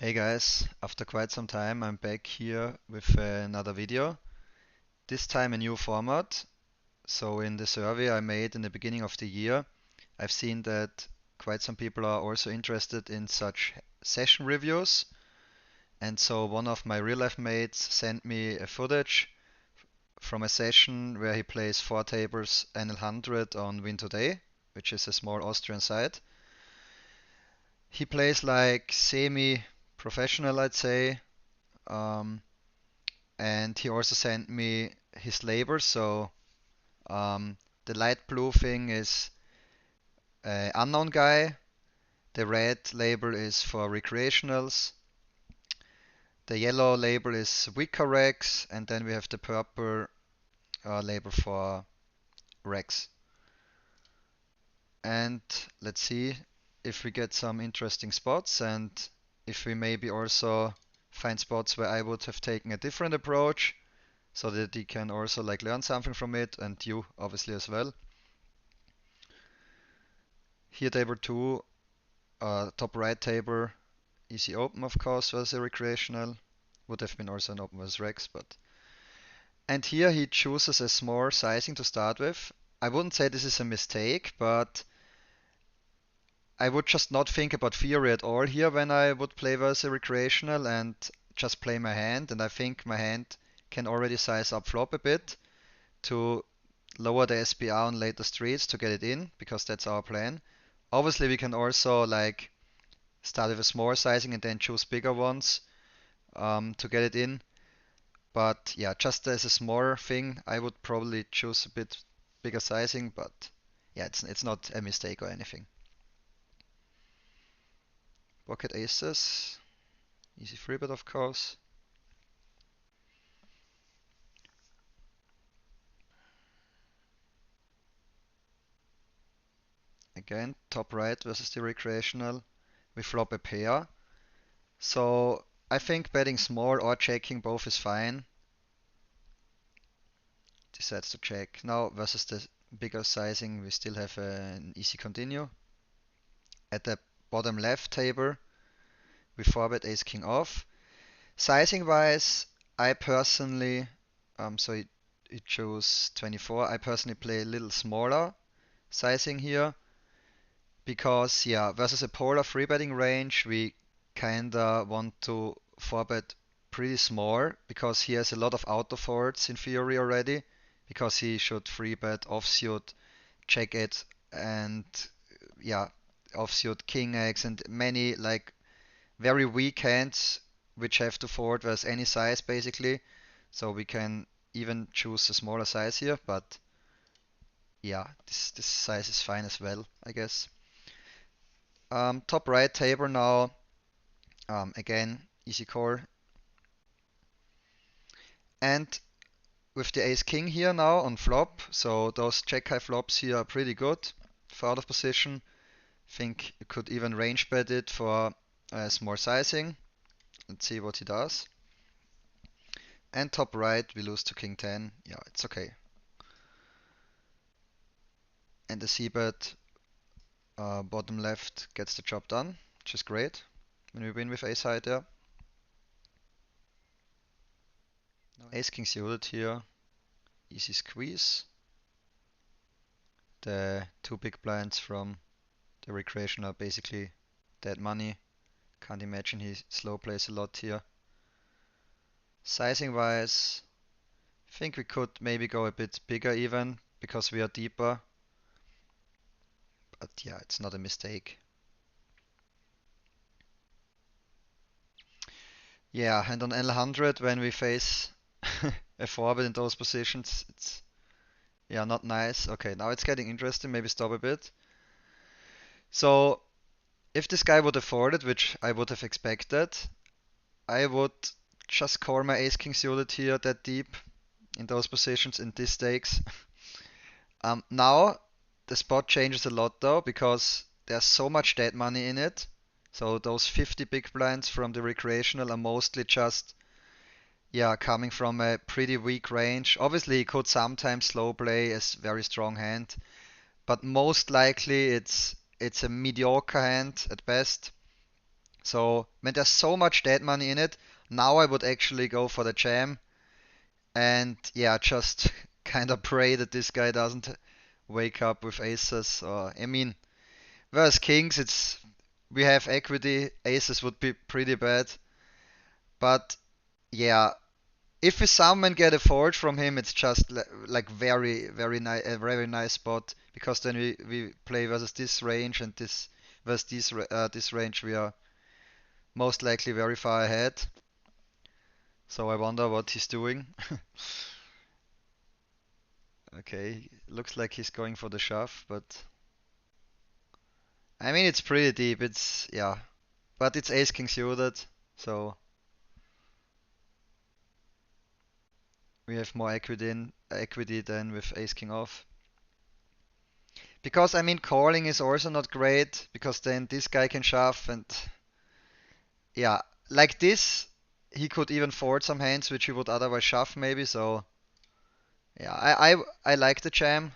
Hey guys, after quite some time I'm back here with another video. This time a new format. So in the survey I made in the beginning of the year, I've seen that quite some people are also interested in such session reviews. And so one of my real life mates sent me a footage from a session where he plays 4 tables NL100 on Win Today, which is a small Austrian site. He plays like semi-professional, I'd say. Um, and he also sent me his label. So um, the light blue thing is unknown guy. The red label is for recreationals. The yellow label is Wicker Rex, and then we have the purple label for Rex. And let's see if we get some interesting spots, and if we maybe also find spots where I would have taken a different approach, so that you can also like learn something from it, and you obviously as well. Here table 2, top right table, easy open of course was a recreational. Would have been also an open with Rex, but. And here he chooses a small sizing to start with. I wouldn't say this is a mistake, but I would just not think about theory at all here when I would play versus a recreational and just play my hand. And I think my hand can already size up flop a bit to lower the SPR on later streets to get it in, because that's our plan. Obviously, we can also like start with a small sizing and then choose bigger ones to get it in. But yeah, just as a smaller thing, I would probably choose a bit bigger sizing. But yeah, it's not a mistake or anything. Pocket aces, easy free bet of course. Again, top right versus the recreational. We flop a pair. So I think betting small or checking both is fine. Decides to check. Now versus the bigger sizing, we still have an easy continue. At the bottom left table, we 4-bet ace king off. Sizing wise, I personally, so it chose 24. I personally play a little smaller sizing here because, yeah, versus a polar free betting range, we kinda want to 4-bet pretty small because he has a lot of auto folds in theory already, because he should free bet offsuit, check it, and yeah, offsuit king X and many like very weak hands which have to forward versus any size basically. So we can even choose a smaller size here, but yeah, this size is fine as well, I guess. Top right table now, again, easy call. And with the ace king here now on flop, so those check high flops here are pretty good for out of position. Think you could even range bet it for a small sizing. Let's see what he does. And top right, we lose to king 10. Yeah, it's okay. And the c-bet bottom left gets the job done, which is great when we win with ace high there. Ace king suited here, easy squeeze. The two big blinds from the recreation are basically dead money. Can't imagine he slow plays a lot here. Sizing wise, think we could maybe go a bit bigger even because we are deeper. But yeah, it's not a mistake. Yeah, and on L100 when we face a forward in those positions, it's yeah, not nice. Okay, now it's getting interesting. Maybe stop a bit. So if this guy would have folded, which I would have expected, I would just call my ace king suited here that deep in those positions in these stakes. Now the spot changes a lot though, because there's so much dead money in it. So those 50 big blinds from the recreational are mostly just, yeah, coming from a pretty weak range. Obviously, he could sometimes slow play a very strong hand, but most likely it's a mediocre hand at best. So when there's so much dead money in it, now I would actually go for the jam and yeah, just kind of pray that this guy doesn't wake up with aces. Or I mean, whereas kings, it's we have equity. Aces would be pretty bad, but yeah, if we summon get a forge from him, it's just like very nice, a very nice spot because then we play versus this range and this versus this range we are most likely very far ahead. So I wonder what he's doing. Okay, looks like he's going for the shove, but I mean it's pretty deep. It's yeah, but it's ace king suited, so we have more equity than with ace king off. Because I mean calling is also not great because then this guy can shove and yeah, like this he could even forward some hands which he would otherwise shove maybe. So yeah, I like the jam.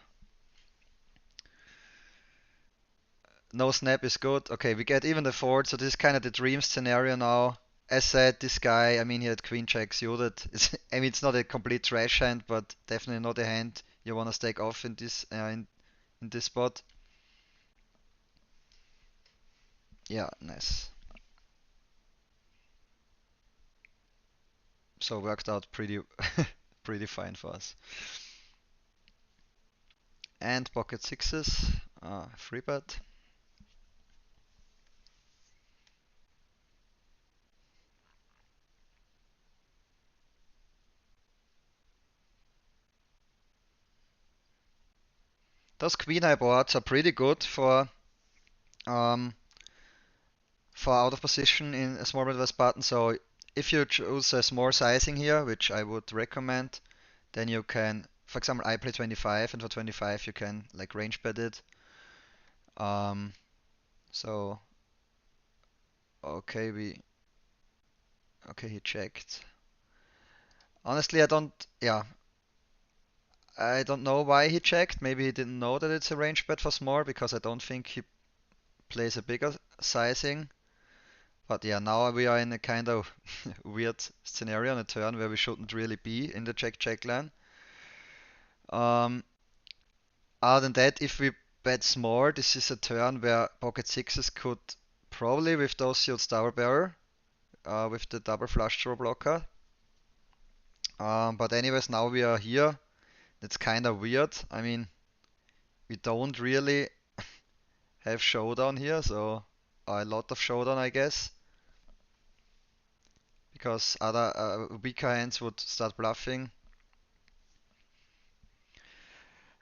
No snap is good. Okay, we get even the forward, so this is kind of the dream scenario now. As said, this guy, I mean, he had queen jack suited. I mean, it's not a complete trash hand, but definitely not a hand you want to stake off in this spot. Yeah, nice. So worked out pretty pretty fine for us. And pocket sixes, free bet. Those queen eye boards are pretty good um, for out of position in a small reverse button. So if you choose a small sizing here, which I would recommend, then you can, for example, I play 25, and for 25 you can like range bet it. Um, so okay, okay he checked. Honestly, I don't know why he checked. Maybe he didn't know that it's a range bet for small because I don't think he plays a bigger sizing. But yeah, now we are in a kind of weird scenario on a turn where we shouldn't really be in the check line. Um, Other than that, if we bet small, this is a turn where pocket sixes could probably with those suits double barrel with the double flush draw blocker. But anyways, now we are here. It's kind of weird. I mean, we don't really have showdown here, so a lot of showdown, I guess, because other weaker hands would start bluffing.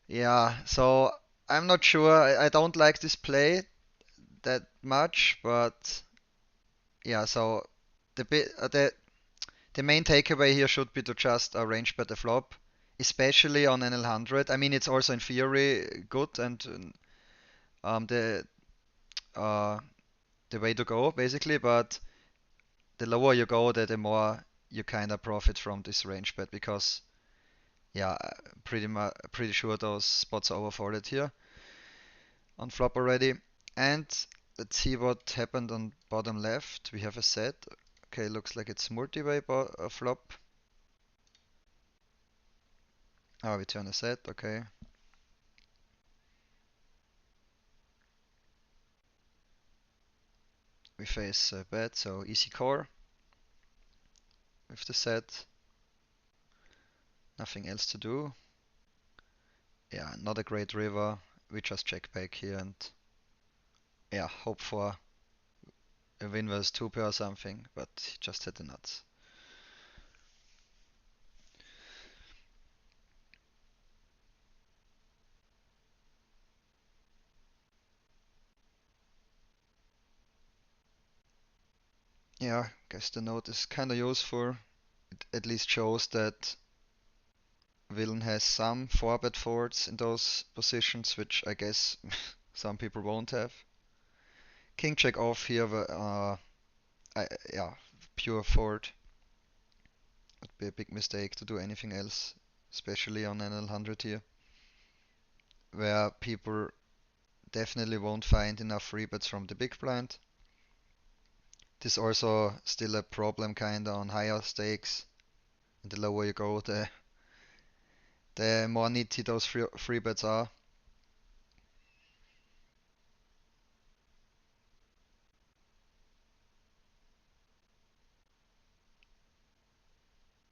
Yeah, so I'm not sure. I don't like this play that much, but yeah. So the bit the main takeaway here should be to just range bet the flop, especially on NL100. I mean, it's also in theory good and um, the uh, the way to go basically, but the lower you go, the more you kind of profit from this range bet because yeah, pretty sure those spots are overfolded here on flop already. And let's see what happened on bottom left. We have a set. Okay, looks like it's multi-way flop. Oh, we turn a set. Okay. We face a bet, so easy core with the set. Nothing else to do. Yeah, not a great river. We just check back here and yeah, hope for a win versus two pair or something, but he just hit the nuts. Yeah, guess the note is kind of useful. It at least shows that villain has some 4-bet forwards in those positions, which I guess some people won't have. King check off here, yeah, pure forward. Would be a big mistake to do anything else, especially on NL100 here, where people definitely won't find enough free bets from the big blind. This also still a problem kinda on higher stakes. And the lower you go, the more nitty those free bets are.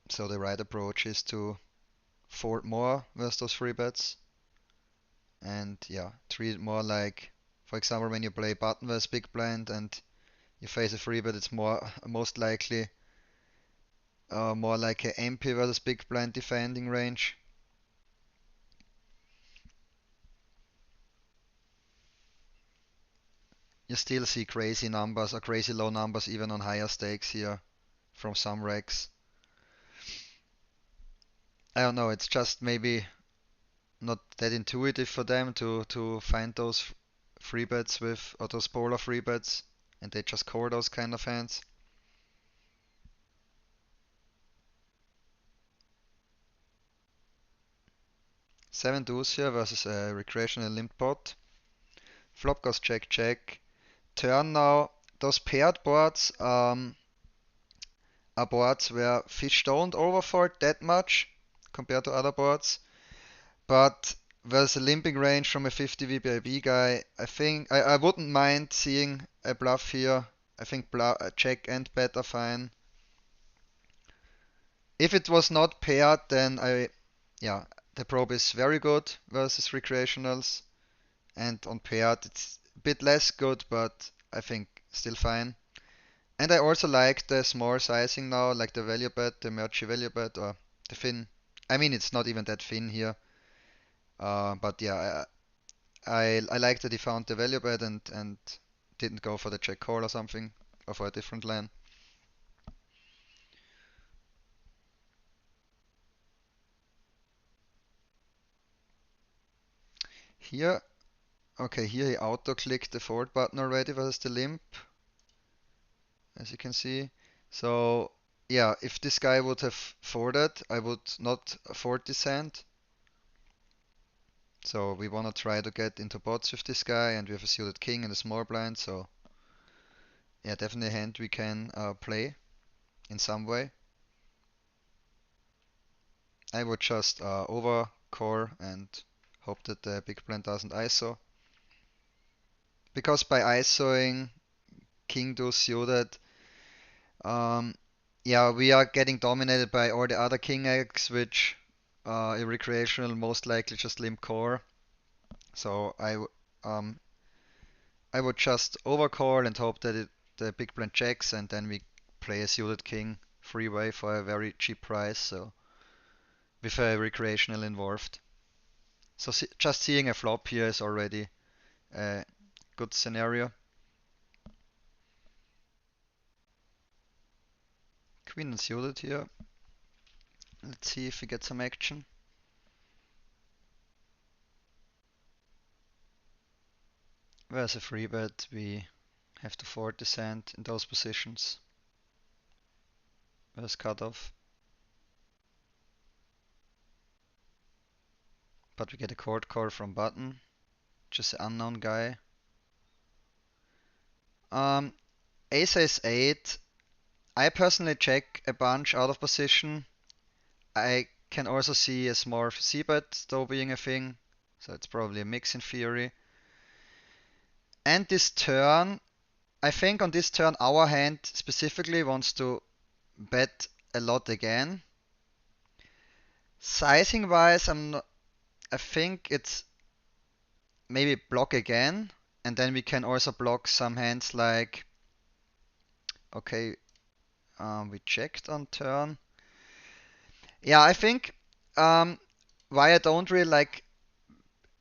So the right approach is to fold more versus those free bets and yeah, treat it more like, for example, when you play button versus big blind and you face a free bet, it's most likely more like a MP versus big blind defending range. You still see crazy numbers or crazy low numbers even on higher stakes here from some racks. I don't know, it's just maybe not that intuitive for them to find those free bets with or those polar free bets and they just call those kind of hands. 7 deuce here versus a recreational limped pot. Flop goes check check. Turn now. Those paired boards are boards where fish don't overfold that much compared to other boards. But there's a limping range from a 50 VBIB guy. I think I wouldn't mind seeing a bluff here. I think check and bet are fine. If it was not paired, then yeah, the probe is very good versus recreationals. And on paired, it's a bit less good, but I think still fine. And I also like the small sizing now, like the value bet, the mergey value bet, or the fin. I mean, it's not even that thin here. But yeah, I like that he found the value bet and didn't go for the check call or something, or for a different line. Here, okay, here he auto-clicked the fold button already versus the limp, as you can see. So yeah, if this guy would have folded, I would not fold this hand. So we want to try to get into pots with this guy, and we have a suited king and a small blind, so yeah, definitely a hand we can play in some way. I would just overcall and hope that the big blind doesn't ISO. Because by ISOing king deuce suited, um, yeah, we are getting dominated by all the other king eggs, which in recreational most likely just limp core. So I would just overcall and hope that the big blind checks, and then we play a suited king freeway for a very cheap price. So with a recreational involved. So just seeing a flop here is already a good scenario. Queen unsuited here. Let's see if we get some action. Where's a free bet? We have to fold this hand in those positions. Where's cutoff? But we get a cold call from button. Just an unknown guy. Ace is 8. I personally check a bunch out of position. I can also see a small c-bet though being a thing. So it's probably a mix in theory. And this turn, I think on this turn our hand specifically wants to bet a lot again. Sizing wise, I think it's maybe block again, and then we can also block some hands like, okay, we checked on turn. Yeah, I think why I don't really like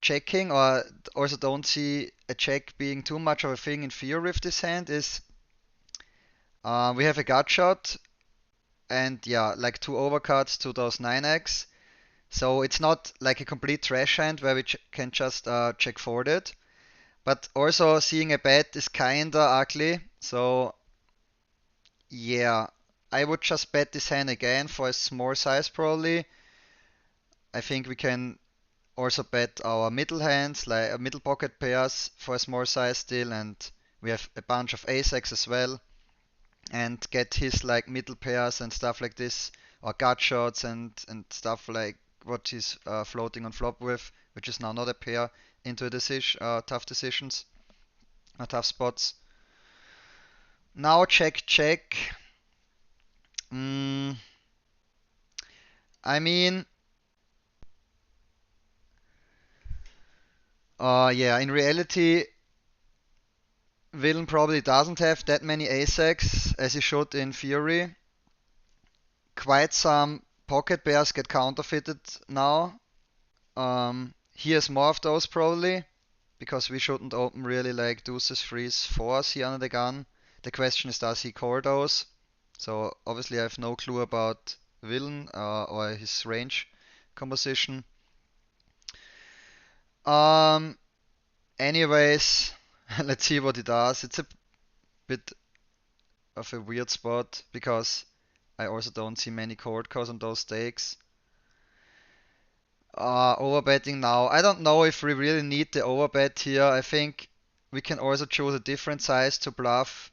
checking or also don't see a check being too much of a thing in fear with this hand is we have a gut shot and yeah, like two overcuts to those 9x. So it's not like a complete trash hand where we can just check forward it. But also seeing a bet is kinda ugly. So yeah, I would just bet this hand again for a small size probably. I think we can also bet our middle hands, like middle pocket pairs for a small size still, and we have a bunch of ace-x as well. and get his like middle pairs and stuff like this, or gut shots and stuff like what he's floating on flop with, which is now not a pair, into a decision, tough decisions, tough spots. Now check check. Mm, I mean, yeah, in reality, Villain probably doesn't have that many ace-X as he should in theory. Quite some pocket pairs get counterfeited now. He has more of those probably, because we shouldn't open really like deuces, threes, fours here under the gun. The question is, does he core those? So obviously I have no clue about Villain or his range composition. Um, Anyways, let's see what he does. It's a bit of a weird spot because I also don't see many chord calls on those stakes. Overbetting now. I don't know if we really need the overbet here. I think we can also choose a different size to bluff.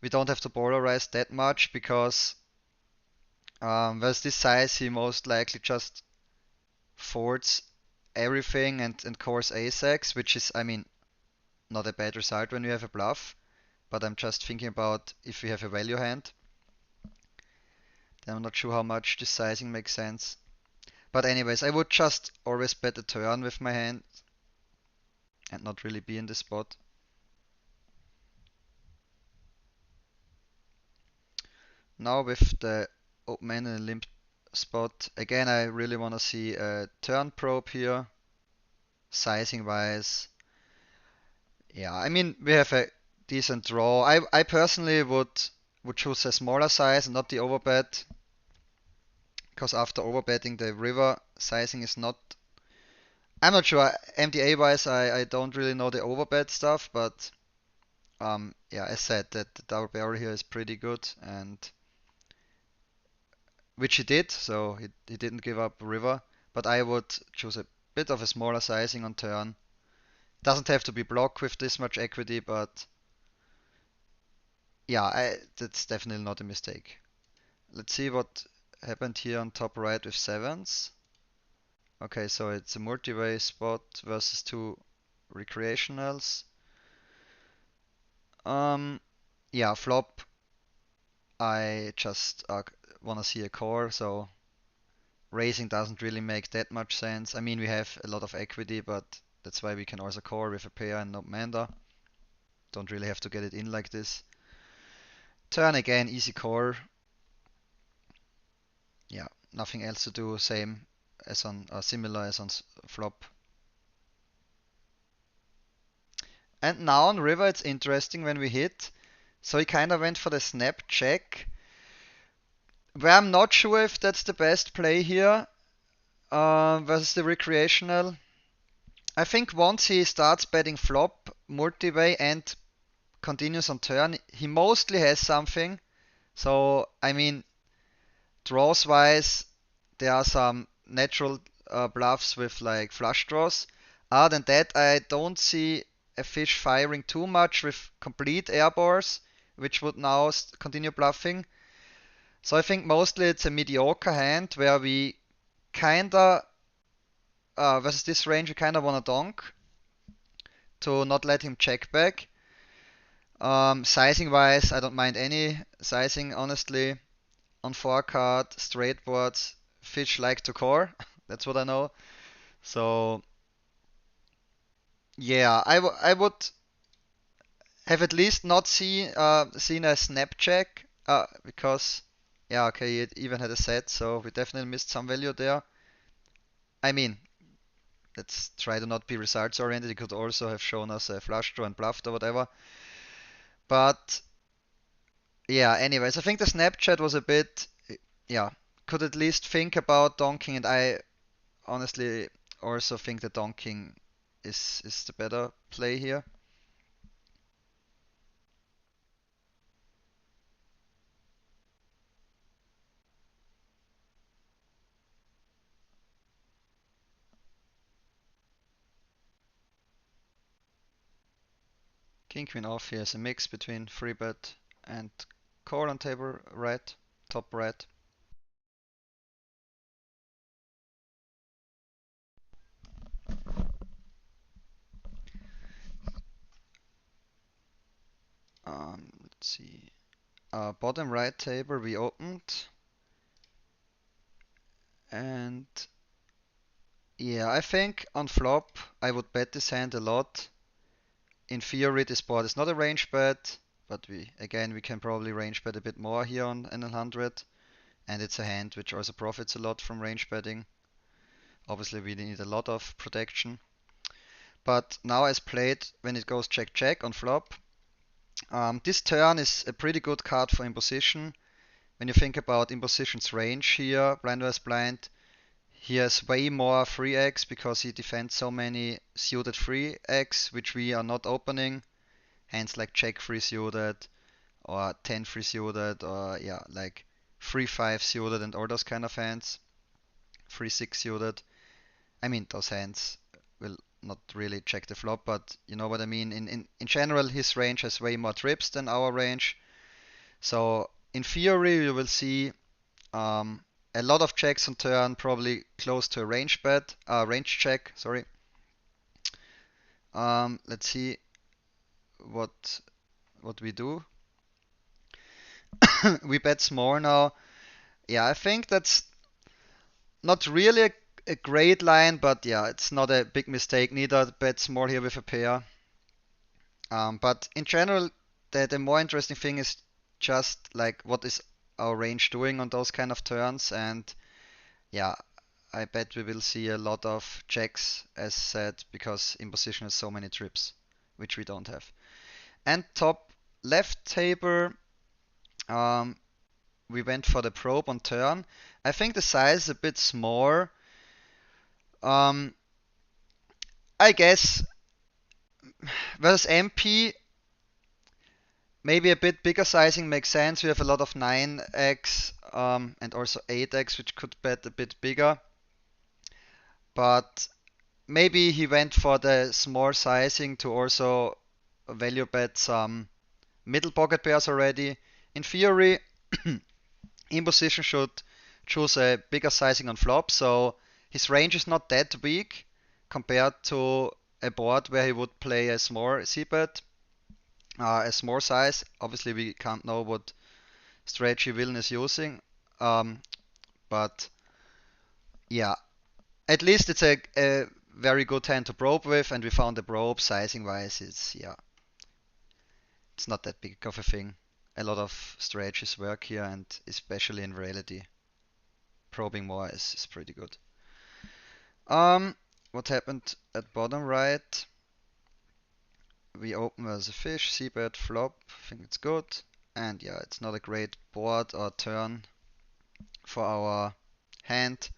We don't have to polarize that much because with this size he most likely just folds everything and calls ace-X, which is, I mean, not a bad result when you have a bluff. But I'm just thinking about if we have a value hand. Then I'm not sure how much this sizing makes sense. But anyways, I would just always bet a turn with my hand and not really be in the spot. Now with the open end and limp spot, again I really want to see a turn probe here, sizing wise. Yeah, I mean we have a decent draw. I personally would choose a smaller size and not the overbet, because after overbetting the river sizing is not. I'm not sure. MDA wise, I don't really know the overbet stuff, but yeah, as said, that the double barrel here is pretty good, and which he did, so he didn't give up river. But I would choose a bit of a smaller sizing on turn. Doesn't have to be block with this much equity, but yeah, that's definitely not a mistake. Let's see what happened here on top right with sevens. Okay, so it's a multi-way spot versus two recreationals. Yeah, flop. I just want to see a core, so raising doesn't really make that much sense. I mean, we have a lot of equity, but that's why we can also core with a pair and not Manda. Don't really have to get it in like this. Turn again, easy core. Yeah, nothing else to do. Same as on, similar as on flop. And now on river, it's interesting when we hit. So he kind of went for the snap check, where I'm not sure if that's the best play here versus the recreational. I think once he starts betting flop, multi-way, and continues on turn, he mostly has something. So, I mean, draws wise, there are some natural bluffs with like flush draws. Other than that, I don't see a fish firing too much with complete airbars, which would now continue bluffing. So I think mostly it's a mediocre hand where we kinda, versus this range, we kinda wanna donk to not let him check back. Sizing wise, I don't mind any sizing, honestly. On four card, straight boards, fish like to core. That's what I know. So yeah, I would have at least not seen a snap check because yeah, okay, it even had a set, so we definitely missed some value there. I mean, let's try to not be results oriented. It could also have shown us a flush draw and bluffed or whatever. But yeah, anyways, I think the Snapchat was a bit, yeah, could at least think about donking, and I honestly also think that donking is the better play here. King Queen off here is a mix between free bet and call on table right, top right. Let's see. Bottom right table we opened, and yeah, I think on flop I would bet this hand a lot. In theory, this board is not a range bet, but we can probably range bet a bit more here on NL100, and it's a hand which also profits a lot from range betting. Obviously, we need a lot of protection. But now as played, when it goes check check on flop, this turn is a pretty good card for imposition. When you think about imposition's range here, blind versus blind, he has way more free eggs because he defends so many suited free eggs, which we are not opening. Hands like Jack free suited or 10 free suited or yeah, like 3-5 suited and all those kind of hands. 3-6 suited. I mean, those hands will not really check the flop, but you know what I mean. In general, his range has way more trips than our range. So in theory, you will see a lot of checks on turn, probably close to a range bet, range check. Sorry. Let's see what we do. We bet small now. Yeah, I think that's not really a great line, but yeah, it's not a big mistake neither. Bet small here with a pair. But in general, the more interesting thing is just like what is our range doing on those kind of turns, and yeah, I bet we will see a lot of checks as said because imposition has so many trips, which we don't have. And top left table, um, we went for the probe on turn. I think the size is a bit small. Um, I guess versus MP, maybe a bit bigger sizing makes sense. We have a lot of 9x and also 8x, which could bet a bit bigger. But maybe he went for the small sizing to also value bet some middle pocket pairs already. In theory, imposition should choose a bigger sizing on flop, so his range is not that weak compared to a board where he would play a small c-bet, a small size. Obviously, we can't know what strategy Villain is using, but yeah, at least it's a very good hand to probe with, and we found the probe sizing wise. It's not that big of a thing. A lot of strategies work here, and especially in reality, probing more is pretty good. What happened at bottom right? We open as a fish, c-bet, flop. I think it's good. And yeah, it's not a great board or turn for our hand.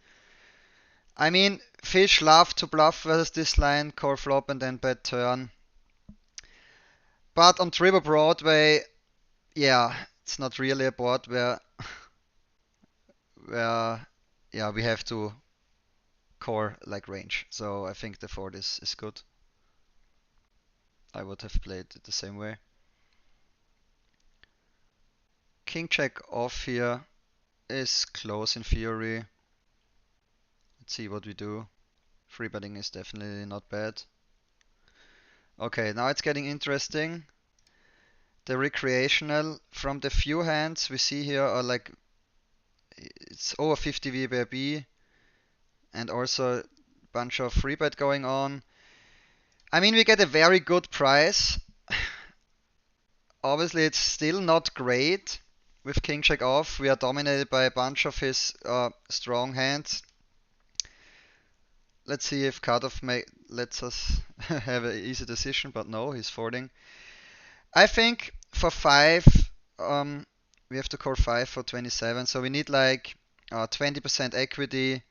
I mean, fish love to bluff versus this line, call flop and then bet turn. But on Triple Broadway, yeah, it's not really a board where yeah, we have to core like range. So I think the fold is good. I would have played it the same way. King check off here is close in theory. Let's see what we do. Free betting is definitely not bad. Okay, now it's getting interesting. The recreational from the few hands we see here are like it's over 50 VBIB and also a bunch of free bet going on. I mean, we get a very good price. Obviously, it's still not great. With king check off, we are dominated by a bunch of his strong hands. Let's see if cutoff lets us have an easy decision, but no, he's folding. I think for 5, we have to call 5 for 27, so we need like 20% equity.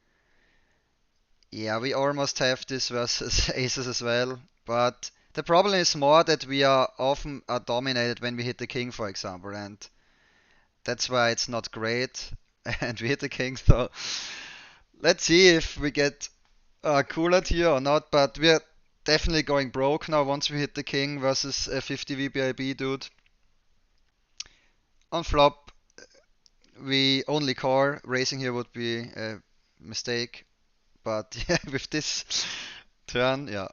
Yeah, we almost have this versus aces as well, but the problem is more that we are often dominated when we hit the king, for example, and that's why it's not great. And we hit the king, so let's see if we get cooler here or not, but we're definitely going broke now once we hit the king versus a 50 VBIB dude. On flop, we only call. Raising here would be a mistake. But yeah, with this turn, yeah.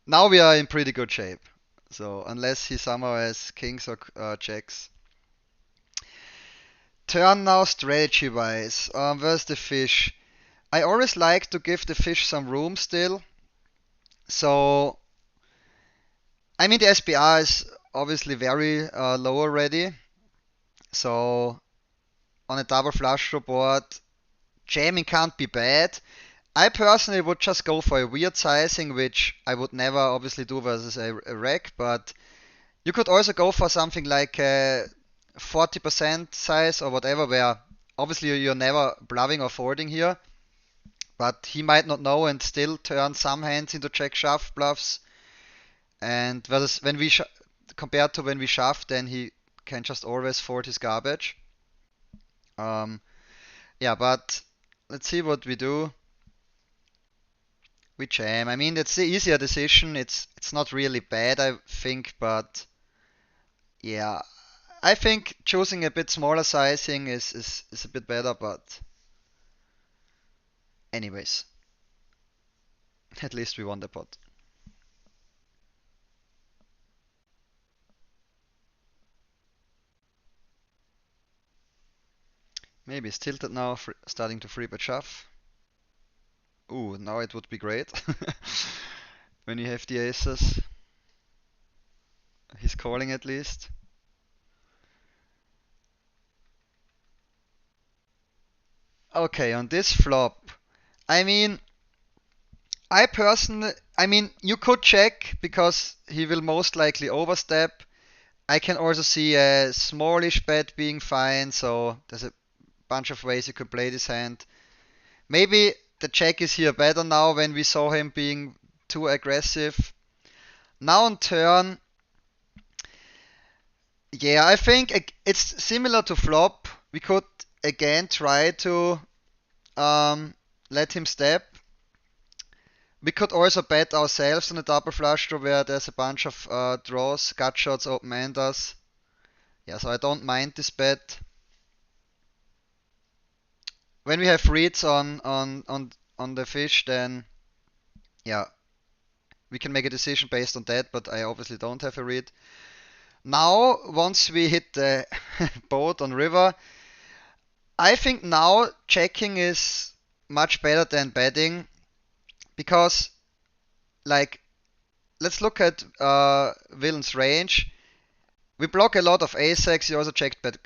Now we are in pretty good shape. So unless he somehow has kings or jacks. Turn now strategy wise. Where's the fish? I always like to give the fish some room still. So, I mean, the SPR is obviously very low already. So, on a double flush draw board, jamming can't be bad. I personally would just go for a weird sizing, which I would never obviously do versus a reg, but you could also go for something like a 40% size or whatever, where obviously you're never bluffing or folding here, but he might not know and still turn some hands into check shove bluffs. And versus when we compared to when we shove, then he can just always fold his garbage. Um, yeah, but let's see what we do. We jam. I mean, it's the easier decision. It's not really bad, I think, but yeah, I think choosing a bit smaller sizing is a bit better. But anyways, at least we won the pot. Maybe it's tilted now, starting to free bet shove. Ooh, now it would be great when you have the aces. He's calling at least. Okay, on this flop, I mean, I mean, you could check because he will most likely overstep. I can also see a smallish bet being fine, so there's a bunch of ways you could play this hand. Maybe the check is here better now when we saw him being too aggressive. Now on turn, yeah, I think it's similar to flop. We could again try to um, let him step. We could also bet ourselves on a double flush draw where there's a bunch of draws, gut shots, open enders. Yeah, so I don't mind this bet. When we have reads on the fish, then yeah, we can make a decision based on that, but I obviously don't have a read. Now, once we hit the boat on river, I think now checking is much better than betting because, like, let's look at Villain's range. We block a lot of ace-X. He also checked bet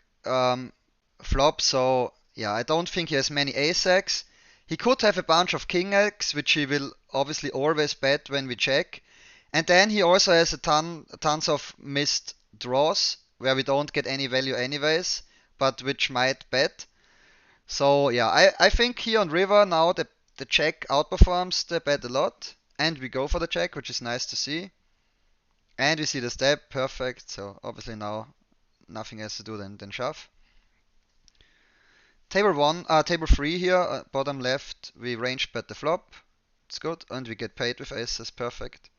flop, so yeah, I don't think he has many ace-X. He could have a bunch of king-X, which he will obviously always bet when we check. And then he also has tons of missed draws where we don't get any value anyways, but which might bet. So yeah, I think here on river now the check outperforms the bet a lot, and we go for the check, which is nice to see. And we see the step, perfect. So obviously now nothing else to do than shove. Table 3 here, bottom left, we range bet the flop. It's good, and we get paid with aces, perfect.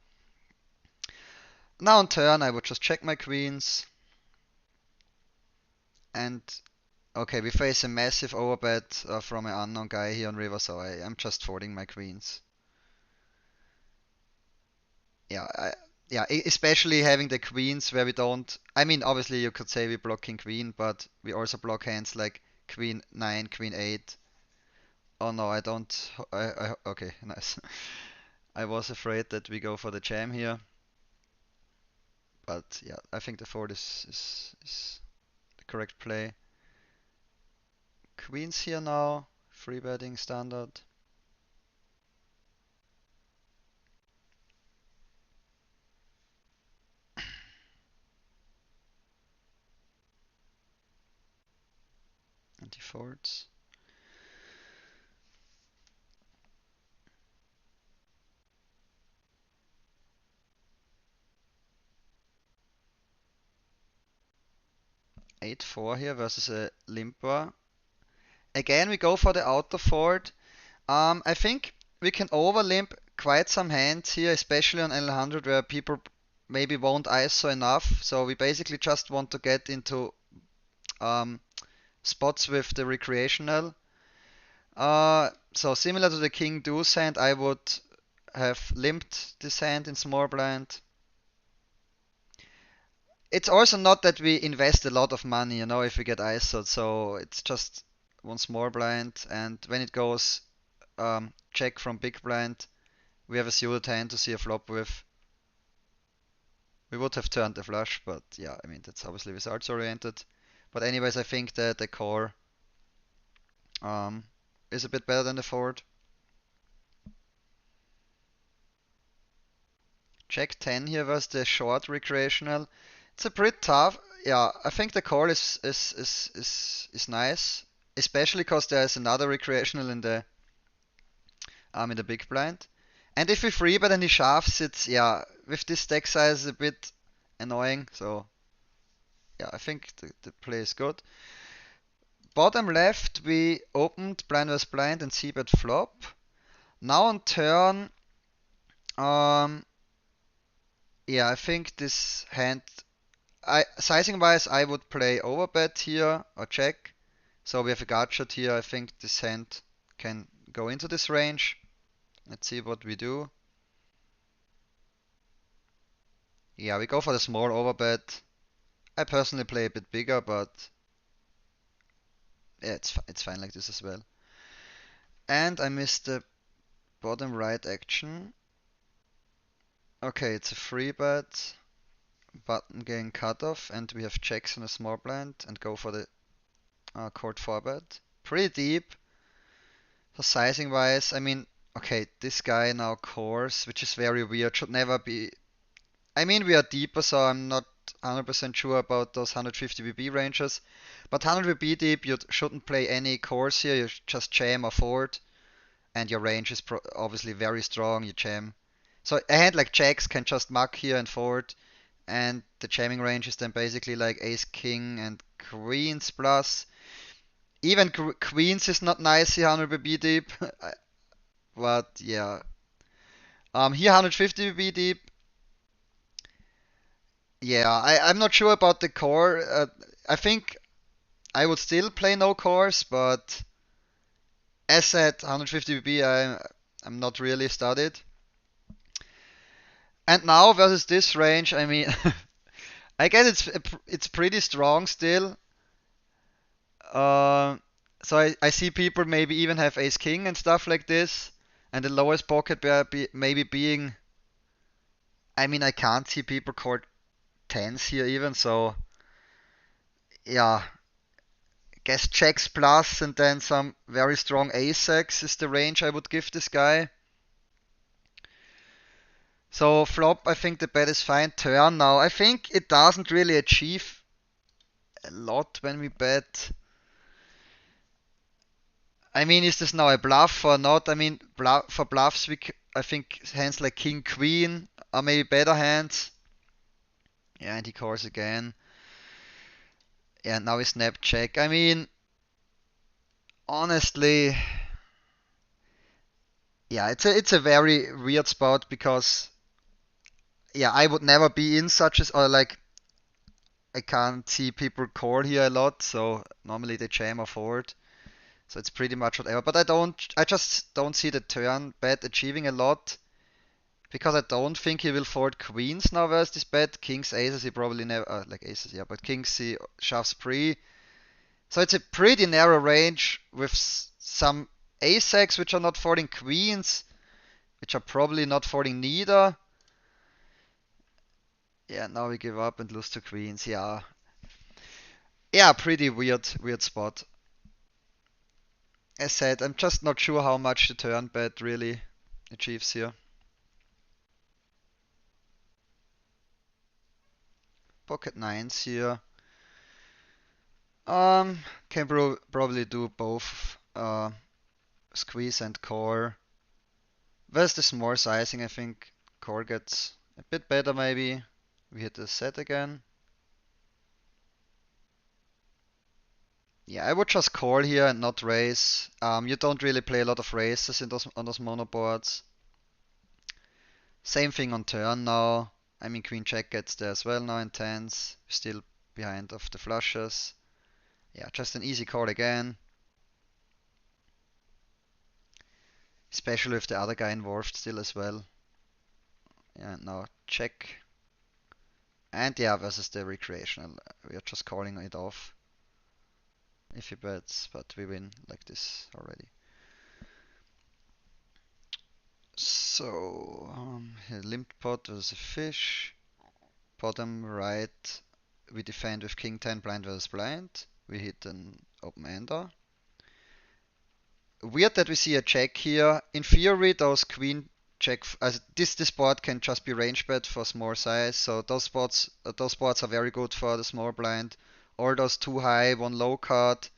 Now on turn, I would just check my queens. And okay, we face a massive overbet from an unknown guy here on river, so I'm just folding my queens. Yeah, yeah, especially having the queens where we don't. I mean, obviously you could say we're blocking queen, but we also block hands like queen 9, queen 8. Oh no, I don't. Okay, nice. I was afraid that we go for the jam here, but yeah, I think the fold is the correct play. Queens here now, free betting standard. And he folds. Eight four here versus a limper. Again, we go for the outer fold. I think we can overlimp quite some hands here, especially on NL100 where people maybe won't ISO enough. So we basically just want to get into um, spots with the recreational. So similar to the king deuce hand, I would have limped this hand in small blind. It's also not that we invest a lot of money, if we get ISO'd, so it's just one small blind, and when it goes check from big blind, we have a suited hand to see a flop with. We would have turned the flush, but yeah, I mean, that's obviously results oriented. But anyways, I think that the core um, is a bit better than the forward. Jack 10 here was the short recreational. It's a pretty tough. Yeah, I think the call is nice, especially because there's another recreational in the big blind. And if we free bet and he shafts, it's yeah, with this deck size a bit annoying. So yeah, I think the play is good. Bottom left, we opened blind was blind and c-bet flop. Now on turn, um, yeah, I think this hand, sizing wise, I would play overbet here or check. So we have a gut shot here. I think this hand can go into this range. Let's see what we do. Yeah, we go for the small overbet. I personally play a bit bigger, but yeah, it's fine like this as well. And I missed the bottom right action. Okay, it's a free bet. Button getting cut off, and we have checks in a small blind and go for the court 4 bet. Pretty deep. So sizing wise, I mean, okay, this guy now cores, which is very weird. Should never be. I mean, we are deeper, so I'm not 100% sure about those 150 VB ranges. But 100 VB deep, you shouldn't play any cores here. You just jam or forward, and your range is obviously very strong. You jam. So a hand like jacks can just muck here and forward, and the jamming range is then basically like ace, king, and queens plus. Even queens is not nice here, 100 VB deep. But yeah. Here 150 VB deep. Yeah, I'm not sure about the core. I think I would still play no cores, but as at 150 VB, I'm not really studied. And now versus this range, I mean, I guess it's pretty strong still. Uh, so I see people maybe even have ace king and stuff like this, and the lowest pocket maybe being. I mean, I can't see people call tens here even, so yeah, guess checks plus and then some very strong ace-x is the range I would give this guy. So flop, I think the bet is fine. Turn now, I think it doesn't really achieve a lot when we bet. I mean, is this now a bluff or not? I mean, for bluffs, I think hands like king, queen are maybe better hands. Yeah, and he calls again. Yeah, now he snap check. I mean, honestly, yeah, it's a very weird spot because yeah, I would never be in such as or like I can't see people call here a lot, so normally they jam or forward. So it's pretty much whatever. But I just don't see the turn bet achieving a lot because I don't think he will fold queens now versus this bet. Kings, aces, he probably never, like aces, yeah, but kings he shoves pre. So it's a pretty narrow range with some ace-x which are not folding queens, which are probably not folding neither. Yeah, now we give up and lose to queens. Yeah, yeah, pretty weird spot. As said, I'm just not sure how much the turn bet really achieves here. Pocket nines here. Can probably do both squeeze and core. Where's the small sizing? I think core gets a bit better maybe. We hit the set again. Yeah, I would just call here and not raise. You don't really play a lot of races on those mono boards. Same thing on turn now. I mean, queen check gets there as well now in tens. Still behind of the flushes. Yeah, just an easy call again. Especially with the other guy involved still as well. Yeah, now check. And yeah, versus the recreational. We are just calling it off if he bets, but we win like this already. So, limped pot versus a fish. Bottom right, we defend with king 10 blind versus blind. We hit an open ender. Weird that we see a check here. In theory, those queen check, as this board can just be range bet for small size. So those spots are very good for the small blind. All those too high, one low card.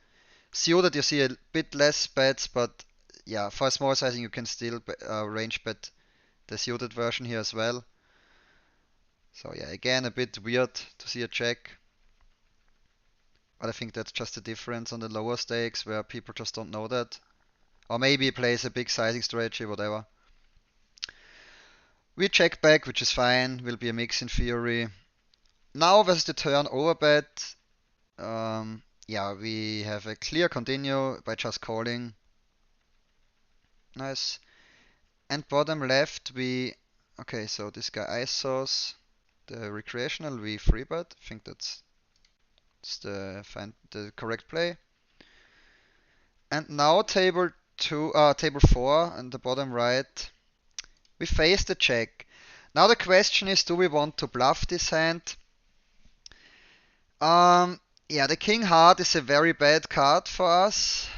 Suited, you see a bit less bets, but yeah, for small sizing you can still range bet the suited version here as well. So yeah, again a bit weird to see a check. But I think that's just the difference on the lower stakes where people just don't know that. Or maybe he plays a big sizing strategy, whatever. We check back, which is fine. Will be a mix in theory. Now versus the turn overbet. Yeah, we have a clear continue by just calling. Nice. And bottom left, okay, so this guy ISOs the recreational, we free bet. I think that's the correct play. And now table 4 and the bottom right, we face the check. Now the question is, do we want to bluff this hand? Yeah, the king heart is a very bad card for us.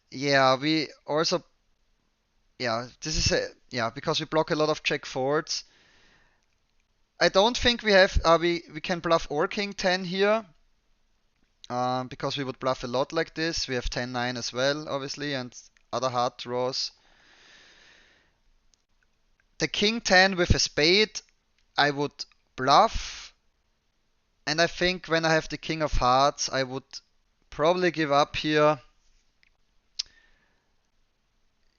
Yeah, we also, yeah, this is because we block a lot of check forwards. I don't think we can bluff or king 10 here. Because we would bluff a lot like this. We have 10-9 as well, obviously, and other hard draws. The king 10 with a spade, I would bluff. And I think when I have the king of hearts, I would probably give up here.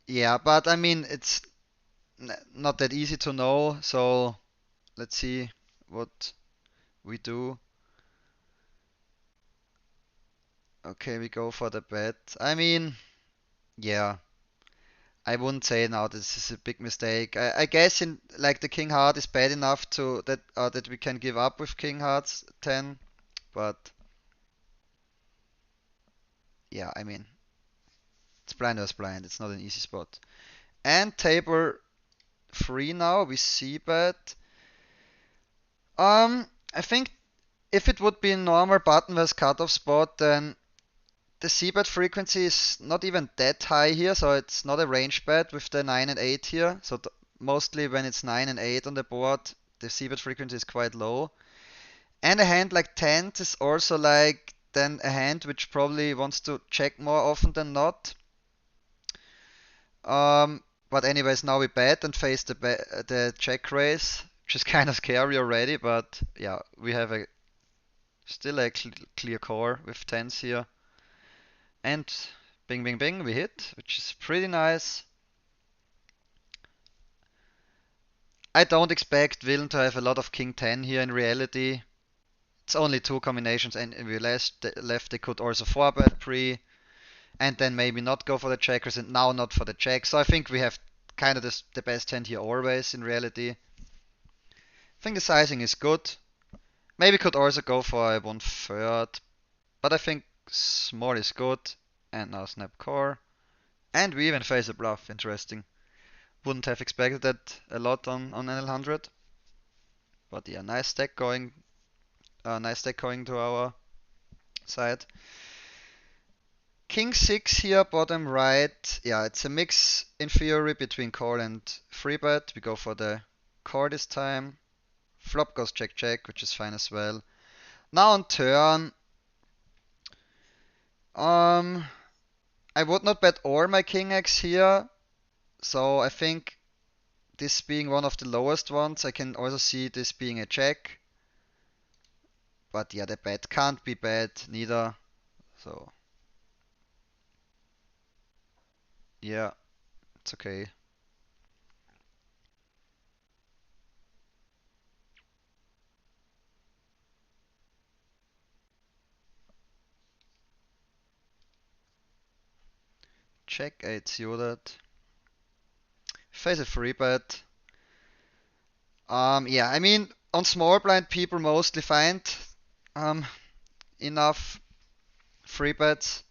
Yeah, but I mean, it's not that easy to know. So let's see what we do. Okay, we go for the bet. I mean, yeah. I wouldn't say now this is a big mistake. I guess in like the king heart is bad enough to that we can give up with king hearts 10, but yeah, I mean it's blind as blind. It's not an easy spot. And table 3 now we see bet. I think if it would be a normal button versus cutoff spot, then the c-bet frequency is not even that high here, so it's not a range bet with the 9 and 8 here. So mostly when it's 9 and 8 on the board, the c-bet frequency is quite low. And a hand like 10 is also like then a hand which probably wants to check more often than not. But anyways, now we bet and face the check raise, which is kind of scary already. But yeah, we have still a clear core with 10s here. And bing, bing, bing, we hit, which is pretty nice. I don't expect villain to have a lot of king 10 here in reality. It's only two combinations, and if we left, they could also 4-bet pre, and then maybe not go for the checkers, and now not for the check. So I think we have kind of the best hand here always in reality. I think the sizing is good. Maybe could also go for a 1/3, but I think small is good. And now snap core. And we even face a bluff, interesting. Wouldn't have expected that a lot on NL100. But yeah, nice stack going to our side. King 6 here, bottom right. Yeah, it's a mix in theory between call and free bet. We go for the call this time. Flop goes check check, which is fine as well. Now on turn, I would not bet all my king X here. So I think this being one of the lowest ones, I can also see this being a check. But yeah, the bet can't be bad neither. So yeah, it's okay. check 8 suited. Face a free bet. Yeah, I mean, on small blind, people mostly find um, enough free bets,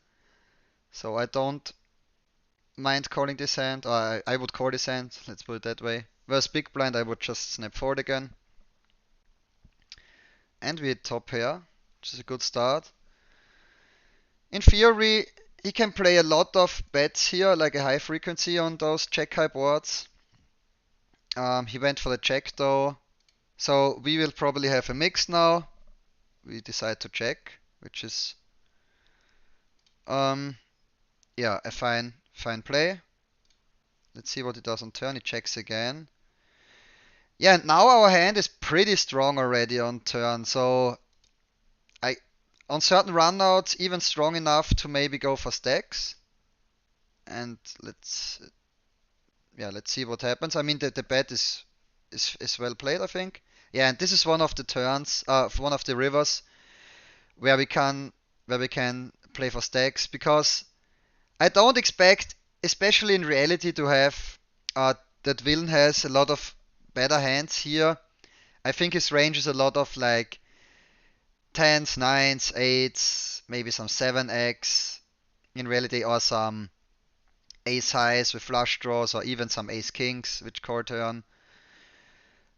so I don't mind calling this hand. Or I would call this hand, let's put it that way. Whereas big blind, I would just snap forward again. And we hit top pair, which is a good start. In theory, he can play a lot of bets here, like a high frequency on those check high boards. He went for the check though. So we will probably have a mix now. We decide to check, which is yeah, a fine play. Let's see what he does on turn. He checks again. Yeah, and now our hand is pretty strong already on turn. So I on certain runouts even strong enough to maybe go for stacks. And let's see what happens. I mean the bet is well played, I think. Yeah, and this is one of the turns, one of the rivers where we can play for stacks because I don't expect, especially in reality, to have that villain has a lot of better hands here. I think his range is a lot of like tens, nines, eights, maybe some 7x in reality, or some ace highs with flush draws, or even some ace kings which call turn.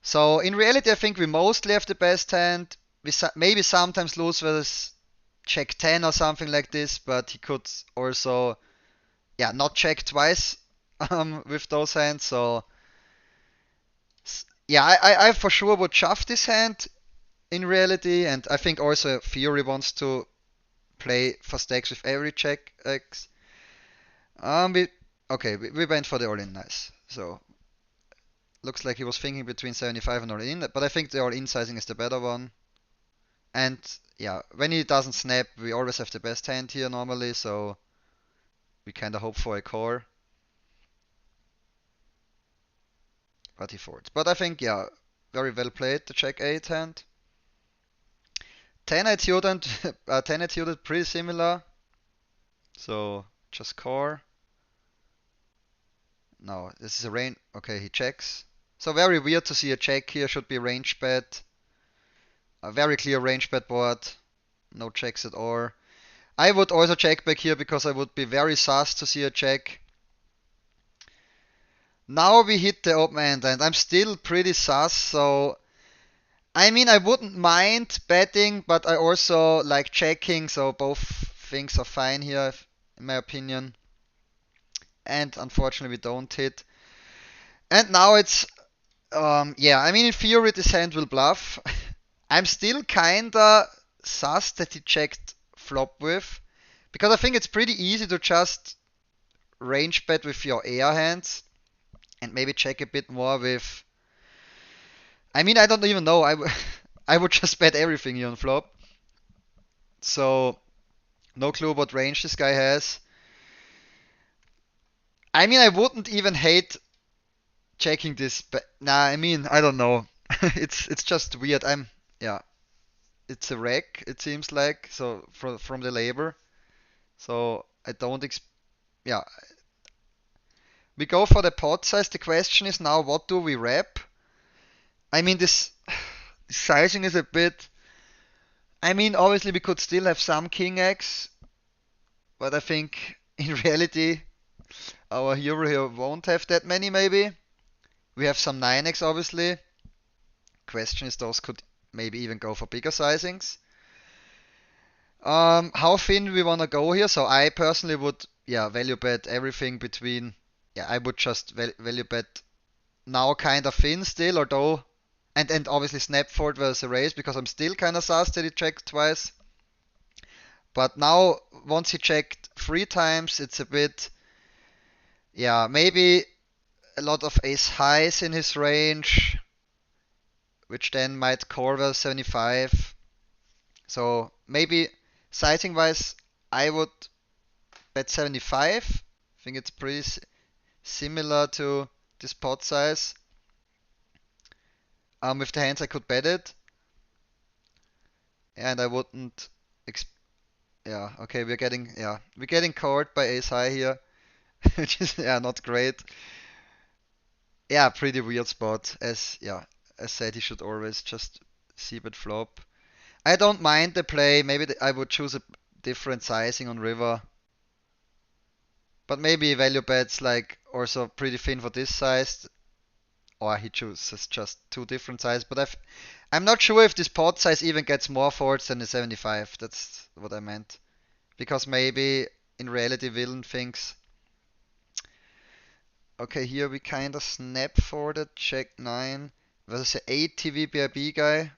So in reality, I think we mostly have the best hand. We maybe sometimes lose with check 10 or something like this, but he could also, yeah, not check twice with those hands. So yeah, I for sure would shove this hand in reality, and I think also Fury wants to play for stacks with every check X. We went for the all-in, nice. So looks like he was thinking between 75 and all-in, but I think the all-in sizing is the better one. And yeah, when he doesn't snap, we always have the best hand here normally, so we kind of hope for a core. But he folds. But I think, yeah, very well played, the check 8 hand. 10 I tuned, 10 I tuned pretty similar. So just core. No, this is a range. Okay, he checks. So very weird to see a check here. Should be range bet. A very clear range bet board. No checks at all. I would also check back here because I would be very sus to see a check. Now we hit the open end and I'm still pretty sus. So I mean, I wouldn't mind betting, but I also like checking. So both things are fine here, in my opinion. And unfortunately, we don't hit. And now it's, yeah, I mean, in theory, this hand will bluff. I'm still kinda sus that he checked flop with, because I think it's pretty easy to just range bet with your air hands and maybe check a bit more with. I mean, I don't even know. I would just bet everything here on flop. So, no clue what range this guy has. I mean, I wouldn't even hate checking this, but nah, I mean, I don't know. It's just weird. Yeah, it's a wreck, it seems like, so from the labor. So I don't yeah. We go for the pot size. The question is now, what do we wrap? I mean, this sizing is a bit. I mean, obviously we could still have some king X, but I think in reality our hero here won't have that many. Maybe we have some 9x obviously. Question is, those could maybe even go for bigger sizings. How thin we wanna go here? So I personally would, yeah, value bet everything between. Yeah, I would just value bet now kind of thin still, although, and obviously snap fold versus a raise because I'm still kind of sus that he checked twice. But now once he checked 3 times, it's a bit, yeah, maybe a lot of ace highs in his range, which then might core versus 75. So maybe sizing wise, I would bet 75. I think it's pretty similar to this pot size. With the hands I could bet it. And I wouldn't yeah, okay, we're getting caught by ace high here. which is yeah not great. Yeah, pretty weird spot. As yeah, as said, he should always just see bet flop. I don't mind the play. Maybe I would choose a different sizing on river, but maybe value bets like also pretty thin for this size, or he chooses just two different sizes. But I'm not sure if this pot size even gets more folds than the 75. That's what I meant. Because maybe in reality Villain thinks, okay, here we kind of snap for the check 9 versus a 8 TV BRB guy.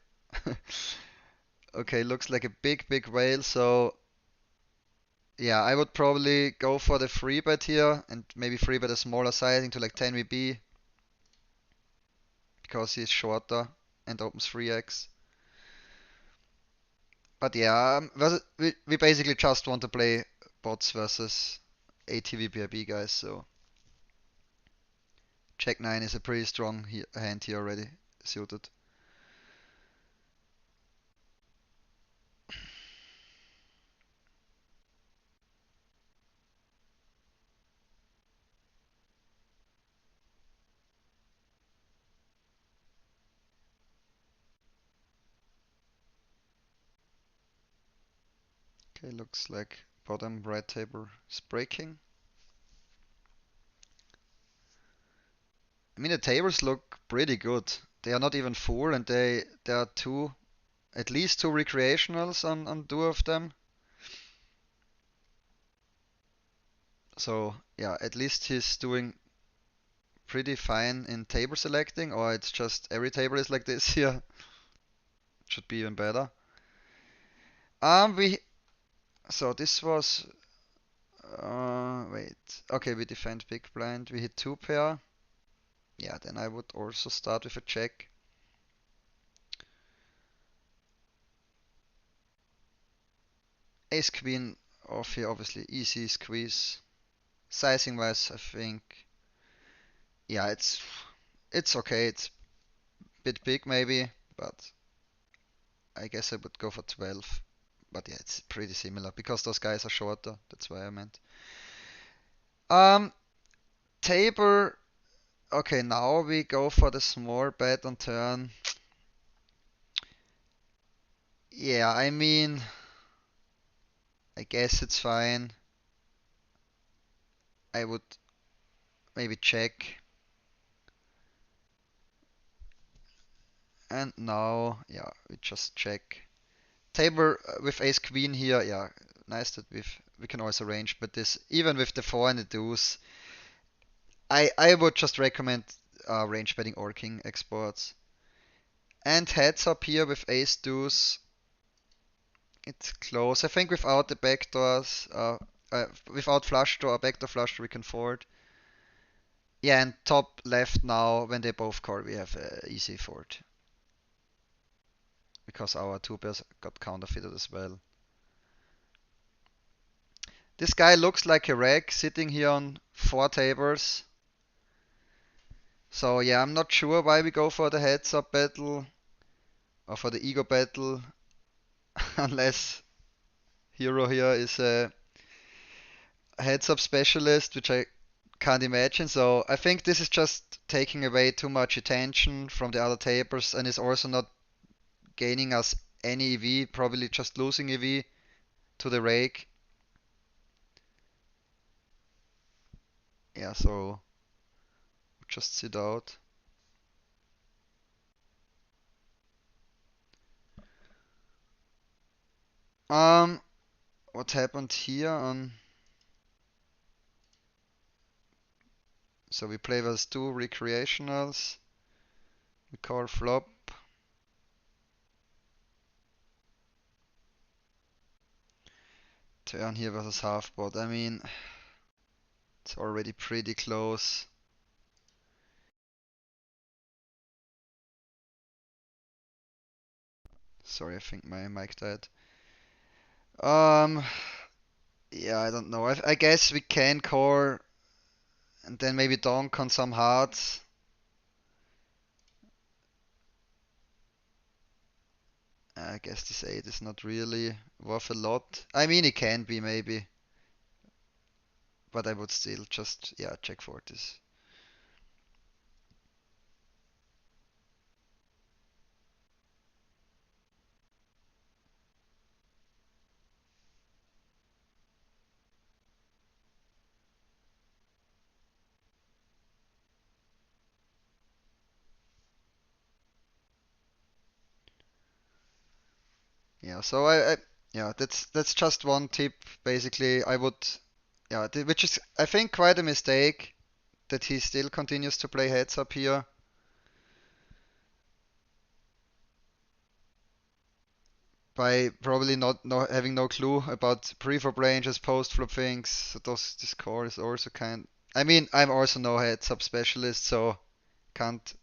Okay, looks like a big whale, so yeah, I would probably go for the free bet here and maybe free bet a smaller sizing to like 10 VB because he's shorter and opens 3x. But yeah, we basically just want to play bots versus ATV BRB guys, so check 9 is a pretty strong hand here already suited. Okay, looks like bottom right table is breaking. I mean, the tables look pretty good. They are not even full, and there are at least two recreationals on two of them. So yeah, at least he's doing pretty fine in table selecting, or it's just every table is like this here. Should be even better. We so this was wait. Okay, we defend big blind. We hit two pair. Yeah, then I would also start with a check. Ace queen off here, obviously easy squeeze. Sizing wise, I think yeah, it's okay. It's a bit big maybe, but I guess I would go for 12. But yeah, it's pretty similar because those guys are shorter. That's why I meant. Um, table. Okay, now we go for the small bet on turn. Yeah, I mean, I guess it's fine. I would maybe check. And now, yeah, we just check. Table with ace queen here, yeah, nice that we can also range, but this even with the four and the deuce, I would just recommend range betting or king exports. And heads up here with ace deuce, it's close. I think without the backdoors, without flush draw or backdoor flush draw, we can fold. Yeah, and top left now, when they both call, we have easy fold because our two pairs got counterfeited as well. This guy looks like a reg sitting here on four tables. So yeah, I'm not sure why we go for the heads up battle or for the ego battle unless Hero here is a heads up specialist, which I can't imagine. So I think this is just taking away too much attention from the other tables and is also not gaining us any EV, probably just losing EV to the rake. Yeah, so just sit out. Um, what happened here on? So we play with two recreationals. We call flop. Turn here versus half pot. I mean, it's already pretty close. Sorry, I think my mic died. Um, yeah, I don't know. I guess we can core and then maybe donk on some hearts. I guess this 8 is not really worth a lot. I mean, it can be maybe, but I would still just, yeah, check for this. Yeah, so yeah, that's just one tip. Basically, I would, yeah, which is I think quite a mistake that he still continues to play heads up here by probably not having no clue about pre-flop ranges, post-flop things. So this core is also kind. I mean, I'm also no heads up specialist, so can't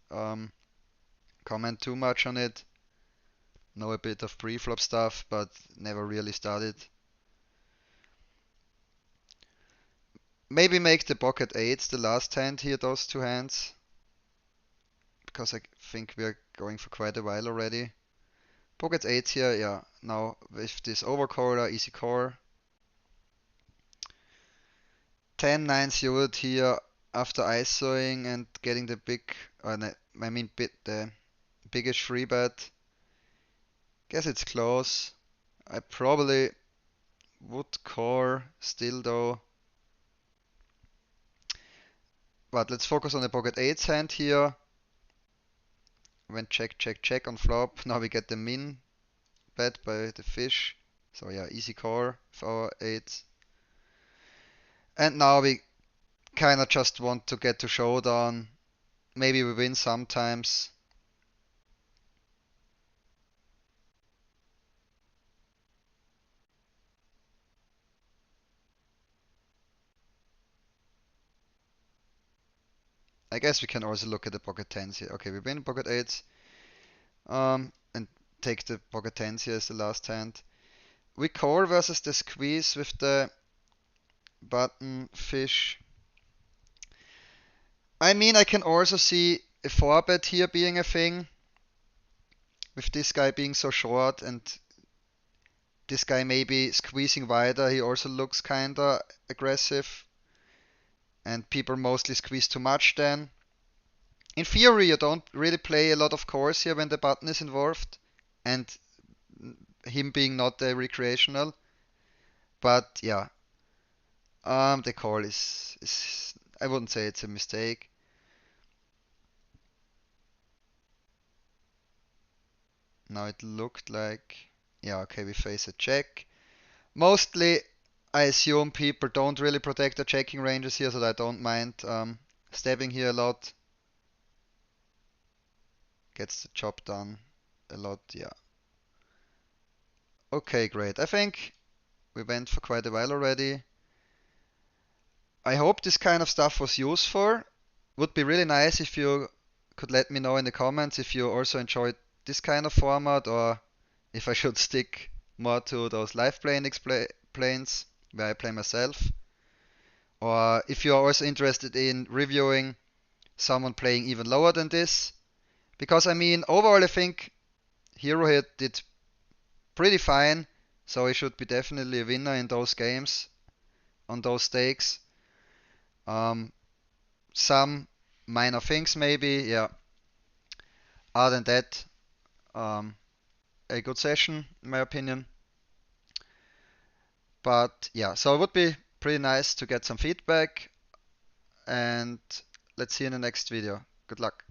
comment too much on it. Know a bit of pre-flop stuff, but never really studied. Maybe make the pocket eights the last hand here, those two hands, because I think we're going for quite a while already. Pocket eights here, yeah. Now with this overcaller, easy core. 10 9 suited here after ISOing and getting the big, I mean the biggest free bet. Guess it's close. I probably would core still though. But let's focus on the pocket eights hand here. When check, check, check on flop. Now we get the min bet by the fish. So yeah, easy core for our eights. And now we kinda just want to get to showdown. Maybe we win sometimes. I guess we can also look at the pocket tens here. Okay, we win pocket eights. And take the pocket tens here as the last hand. We core versus the squeeze with the button fish. I mean, I can also see a 4-bet here being a thing. With this guy being so short and this guy maybe squeezing wider, he also looks kinda aggressive. And people mostly squeeze too much then. In theory, you don't really play a lot of cores here when the button is involved. And him being not a recreational. But yeah, the call is I wouldn't say it's a mistake. Now it looked like, yeah, okay, we face a check. Mostly, I assume people don't really protect their checking ranges here, so I don't mind stepping here a lot. Gets the job done a lot, yeah. Okay, great. I think we went for quite a while already. I hope this kind of stuff was useful. Would be really nice if you could let me know in the comments if you also enjoyed this kind of format or if I should stick more to those live playing explains where I play myself. Or if you are also interested in reviewing someone playing even lower than this. Because I mean, overall I think Hero Hit did pretty fine. So he should be definitely a winner in those games, on those stakes. Um, some minor things maybe, yeah. Other than that, um, a good session in my opinion. But yeah, so it would be pretty nice to get some feedback and let's see you in the next video. Good luck.